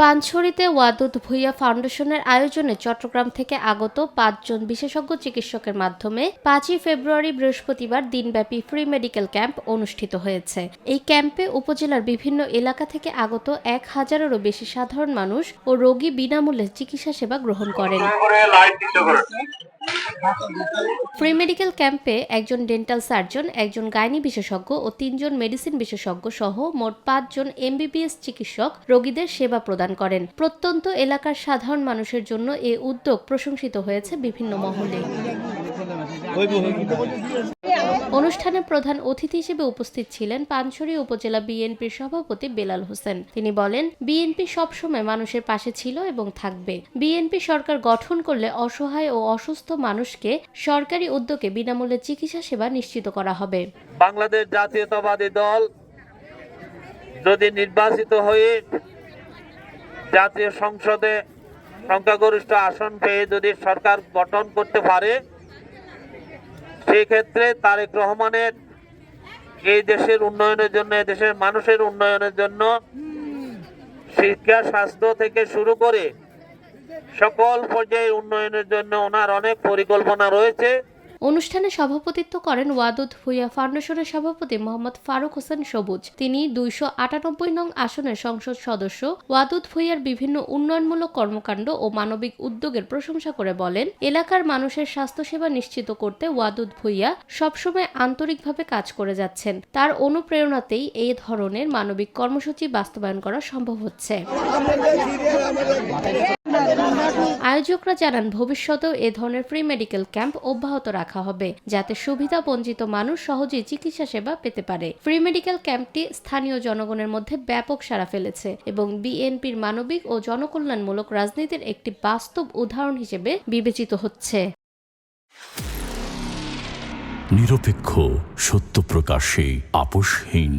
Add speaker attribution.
Speaker 1: পানছড়িতে ওয়াদুদ ভূঁইয়া ফাউন্ডেশনের আয়োজনে চট্টগ্রাম থেকে আগত ৫ জন বিশেষজ্ঞ চিকিৎসকের মাধ্যমে ৫ই ফেব্রুয়ারি বৃহস্পতিবার দিনব্যাপী ফ্রি মেডিকেল ক্যাম্প অনুষ্ঠিত হয়েছে। এই ক্যাম্পে উপজেলার বিভিন্ন এলাকা থেকে আগত ১,০০০-এরও বেশি সাধারণ মানুষ ও রোগী বিনামূল্যে চিকিৎসা সেবা গ্রহণ করেন। ফ্রি মেডিকেল ক্যাম্পে একজন ডেন্টাল সার্জন, একজন গাইনি বিশেষজ্ঞ ও ৩ জন মেডিসিন বিশেষজ্ঞ সহ মোট ৫ জন এমবিবিএস চিকিৎসক রোগীদের সেবা প্রদান করেন। প্রত্যন্ত এলাকার সাধারণ মানুষের জন্য এ উদ্যোগ প্রশংসিত হয়েছে বিভিন্ন মহলে। অনুষ্ঠানে প্রধান অতিথি হিসেবে উপস্থিত ছিলেন পানছড়ি উপজেলা বিএনপির সভাপতি বেলাল হোসেন। তিনি বলেন, বিএনপি সবসময় মানুষের পাশে ছিল এবং থাকবে। বিএনপি সরকার গঠন করলে অসহায় ও অসুস্থ মানুষকে সরকারি উদ্যোগে বিনামূল্যে চিকিৎসা সেবা নিশ্চিত করা হবে।
Speaker 2: বাংলাদেশ জাতীয়তাবাদী দল যদি নির্বাচিত হয়ে জাতীয় সংসদে সংখ্যাগরিষ্ঠ আসন পেয়ে যদি সরকার গঠন করতে পারে, সেই ক্ষেত্রে তারেক রহমানের এই দেশের উন্নয়নের জন্য, দেশের মানুষের উন্নয়নের জন্য শিক্ষা, স্বাস্থ্য থেকে শুরু করে সকল পর্যায়ে উন্নয়নের জন্য ওনার অনেক পরিকল্পনা রয়েছে।
Speaker 1: অনুষ্ঠানে সভাপতিত্ব করেন ওয়াদুদ ভূঁইয়া ফাউন্ডেশনের সভাপতি মোহাম্মদ ফারুক হোসেন সবুজ। তিনি ২৯৮ নং আসনের সংসদ সদস্য। ওয়াদুদ ভূঁইয়ার বিভিন্ন উন্নয়নমূলক কর্মকাণ্ড ও মানবিক উদ্যোগের প্রশংসা করে বলেন, এলাকার মানুষের স্বাস্থ্যসেবা নিশ্চিত করতে ওয়াদুদ ভূঁইয়া সবসময় আন্তরিকভাবে কাজ করে যাচ্ছেন। তার অনুপ্রেরণাতেই এই ধরনের মানবিক কর্মসূচি বাস্তবায়ন করা সম্ভব হচ্ছে। আয়োজকরা জানান, ভবিষ্যতেও এ ধরনের ফ্রি মেডিকেল ক্যাম্প অব্যাহত রাখা হবে, যাতে সুবিধা বঞ্চিত মানুষ সহজেই চিকিৎসা সেবা পেতে পারে। ফ্রি মেডিকেল ক্যাম্পটি স্থানীয় জনগণের মধ্যে ব্যাপক সাড়া ফেলেছে এবং বিএনপির মানবিক ও জনকল্যাণমূলক রাজনীতির একটি বাস্তব উদাহরণ হিসেবে বিবেচিত হচ্ছে।
Speaker 3: নিরপেক্ষ, সত্য প্রকাশে আপোষহীন।